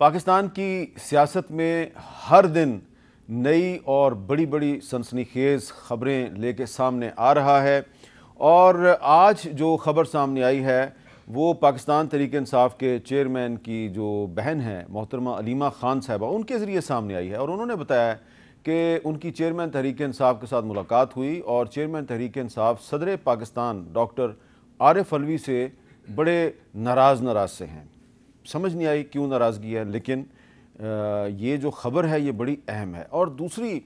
पाकिस्तान की सियासत में हर दिन नई और बड़ी बड़ी सनसनीखेज़ ख़बरें लेके सामने आ रहा है और आज जो ख़बर सामने आई है वो पाकिस्तान तहरीक इंसाफ के चेयरमैन की जो बहन है मोहतरमा अलीमा ख़ान साहिबा, उनके ज़रिए सामने आई है और उन्होंने बताया कि उनकी चेयरमैन तहरीक इंसाफ के साथ मुलाकात हुई और चेयरमैन तहरीक इंसाफ सदर पाकिस्तान डॉक्टर आरिफ अलवी से बड़े नाराज़ से हैं। समझ नहीं आई क्यों नाराज़गी है, लेकिन ये जो ख़बर है ये बड़ी अहम है। और दूसरी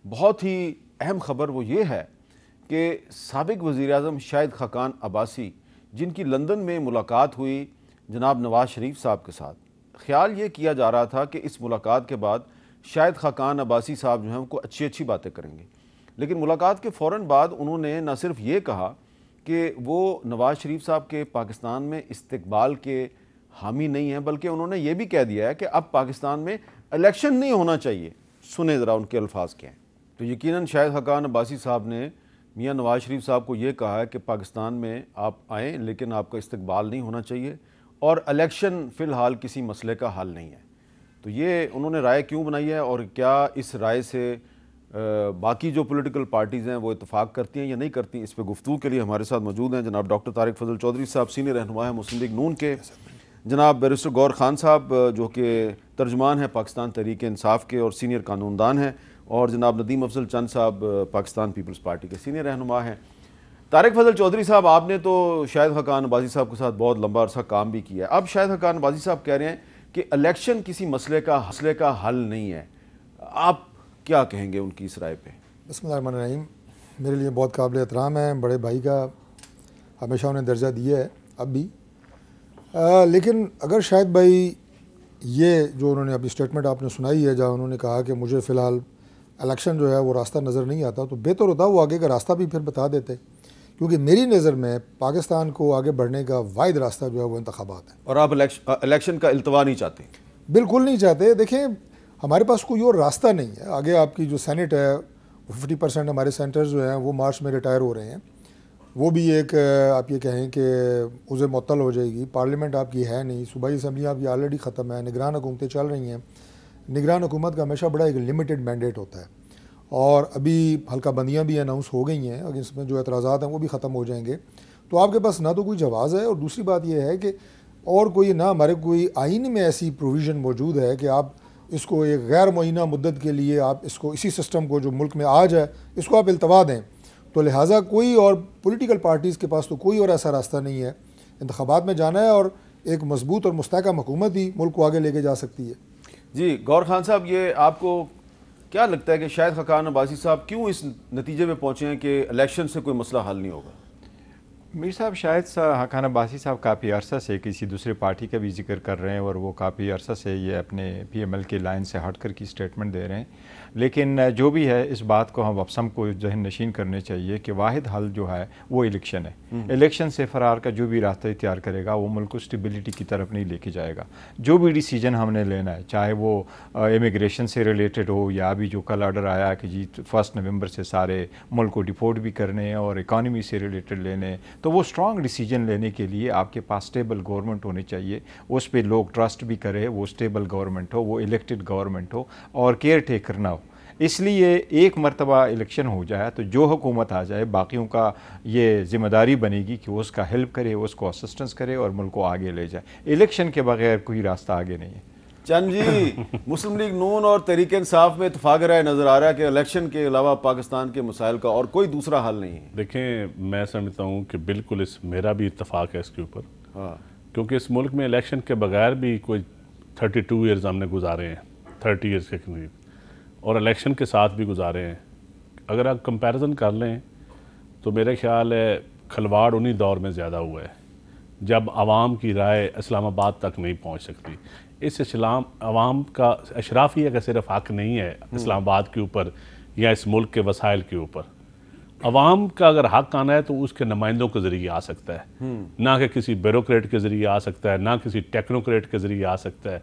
बहुत ही अहम ख़बर वो ये है कि साबिक़ वज़ीर-ए-आज़म शाहिद खाकान अब्बासी, जिनकी लंदन में मुलाकात हुई जनाब नवाज़ शरीफ साहब के साथ, ख़्याल ये किया जा रहा था कि इस मुलाकात के बाद शाहिद खाकान अब्बासी साहब जो हैं उनको अच्छी बातें करेंगे, लेकिन मुलाकात के फ़ौरन बाद उन्होंने न सिर्फ ये कहा कि वो नवाज़ शरीफ साहब के पाकिस्तान में इस्तकबाल के हामी नहीं हैं, बल्कि उन्होंने ये भी कह दिया है कि अब पाकिस्तान में इलेक्शन नहीं होना चाहिए। सुने ज़रा उनके अल्फाज क्या हैं। तो यकीनन शाहिद खाकान अब्बासी साहब ने मियाँ नवाज़ शरीफ साहब को ये कहा है कि पाकिस्तान में आप आएँ लेकिन आपका इस्तकबाल नहीं होना चाहिए और इलेक्शन फ़िलहाल किसी मसले का हल नहीं है। तो ये उन्होंने राय क्यों बनाई है और क्या इस राय से बाकी जो पॉलिटिकल पार्टीज़ हैं वो इत्तेफाक करती हैं या नहीं करती, इस पर गुफ्तगू के लिए हमारे साथ मौजूद हैं जनाब डॉक्टर तारिक फजल चौधरी साहब, सीनियर रहनुमा है मुस्लिम लीग नून के, जनाब बैरिस्टर गौर खान साहब जो कि तर्जुमान हैं पाकिस्तान तहरीक इंसाफ के और सीनियर कानूनदान हैं, और जनाब नदीम अफजल चंद साहब पाकिस्तान पीपल्स पार्टी के सीनियर रहनुमा हैं। तारिक फजल चौधरी साहब, आपने तो शाहिद खाकान अब्बासी साहब के साथ बहुत लंबा अरसा काम भी किया है। अब शाहिद खाकान अब्बासी साहब कह रहे हैं कि इलेक्शन किसी मसले का हल नहीं है। आप क्या कहेंगे उनकी इस राय पे? बिस्मिल्लाहिर्रहमानिर्रहीम। मेरे लिए बहुत काबिल एहतराम है, बड़े भाई का हमेशा उन्हें दर्जा दिया है अब भी। लेकिन अगर शाहिद भाई ये जो उन्होंने अभी स्टेटमेंट आपने सुनाई है जहाँ उन्होंने कहा कि मुझे फ़िलहाल इलेक्शन जो है वो रास्ता नज़र नहीं आता, तो बेहतर होता वो आगे का रास्ता भी फिर बता देते, क्योंकि मेरी नज़र में पाकिस्तान को आगे बढ़ने का वाहिद रास्ता जो है वो इंतखाबात है। और आप इलेक्शन का इल्तवा नहीं चाहते? बिल्कुल नहीं चाहते। देखें, हमारे पास कोई और रास्ता नहीं है। आगे आपकी जो सेनेट है 50% हमारे सेंटर्स जो हैं वो मार्च में रिटायर हो रहे हैं, वो भी एक आप ये कहें कि उसे मुअत्तल हो जाएगी। पार्लियामेंट आपकी है नहीं, सूबाई असम्बली आपकी ऑलरेडी ख़त्म है, निगरान हुकूमतें चल रही हैं। निगरान हुकूमत का हमेशा बड़ा एक लिमिटेड मैंडेट होता है और अभी हल्का बंदियाँ भी अनाउंस हो गई हैं, अगर इसमें जो एतराज़ात हैं वो भी ख़त्म हो जाएंगे। तो आपके पास ना तो कोई जवाज़ है, और दूसरी बात यह है कि और कोई ना हमारे कोई आइन में ऐसी प्रोविज़न मौजूद है कि आप इसको एक गैर मुअय्यना मुद्दत के लिए आप इसको इसी सिस्टम को जो मुल्क में आज है इसको आप इल्तवा दें। तो लिहाजा कोई और पॉलिटिकल पार्टीज़ के पास तो कोई और ऐसा रास्ता नहीं है। इंतखाबात में जाना है और एक मजबूत और मुस्तहकम हुकूमत ही मुल्क को आगे लेके जा सकती है। जी गौर खान साहब, ये आपको क्या लगता है कि शाहिद खाकान अब्बासी साहब क्यों इस नतीजे में पहुँचे हैं कि इलेक्शन से कोई मसला हल नहीं होगा? मीर साहब, शाहिद खाकान अब्बासी साहब काफ़ी अरसा से किसी दूसरे पार्टी का भी जिक्र कर रहे हैं और वो काफ़ी अरसा से ये अपने PML के लाइन से हट कर की स्टेटमेंट दे रहे हैं। लेकिन जो भी है, इस बात को हम सब को जहन नशीन करने चाहिए कि वाहिद हल जो है वो इलेक्शन है। इलेक्शन से फ़रार का जो भी रास्ता इख्तियार करेगा वो मुल्क को स्टेबिलिटी की तरफ नहीं लेके जाएगा। जो भी डिसीजन हमने लेना है, चाहे वो इमिग्रेशन से रिलेटेड हो या अभी जो कल ऑर्डर आया कि जी 1 नवंबर से सारे मुल्क को डिपोर्ट भी करने हैं और इकानमी से रिलेटेड लेने, तो वो स्ट्रॉन्ग डिसीजन लेने के लिए आपके पास स्टेबल गवर्नमेंट होनी चाहिए, उस पर लोग ट्रस्ट भी करें, वो स्टेबल गवर्नमेंट हो, वो इलेक्टेड गवर्नमेंट हो और केयर टेकर ना हो। इसलिए एक मरतबा इलेक्शन हो जाए तो जो हुकूमत आ जाए बाकियों का ये ज़िम्मेदारी बनेगी कि वो उसका हेल्प करे, उसको असिस्टेंस करे और मुल्क को आगे ले जाए। इलेक्शन के बगैर कोई रास्ता आगे नहीं है। चंद जी, मुस्लिम लीग नून और तहरीक इंसाफ में इत्तेफाक राय नज़र आ रहा है कि इलेक्शन के अलावा पाकिस्तान के मसाइल का और कोई दूसरा हल नहीं है। देखें, मैं समझता हूँ कि बिल्कुल मेरा भी इत्तेफाक है इसके ऊपर। हाँ, क्योंकि इस मुल्क में इलेक्शन के बगैर भी कोई 32 ईयर्स हमने गुजारे हैं, 30 ईयर्स के करीब, और इलेक्शन के साथ भी गुजारे हैं। अगर आप कंपैरिजन कर लें तो मेरे ख्याल है खलवाड़ उन्हीं दौर में ज़्यादा हुआ है जब आवाम की राय इस्लामाबाद तक नहीं पहुंच सकती। इस आवाम का अशराफिया का सिर्फ हक नहीं है इस्लामाबाद के ऊपर या इस मुल्क के वसाइल के ऊपर। आवाम का अगर हक आना है तो उसके नुमाइंदों के ज़रिए आ सकता है, ना कि किसी ब्यूरोक्रेट के ज़रिए आ सकता है, ना किसी टेक्नोक्रेट के ज़रिए आ सकता है।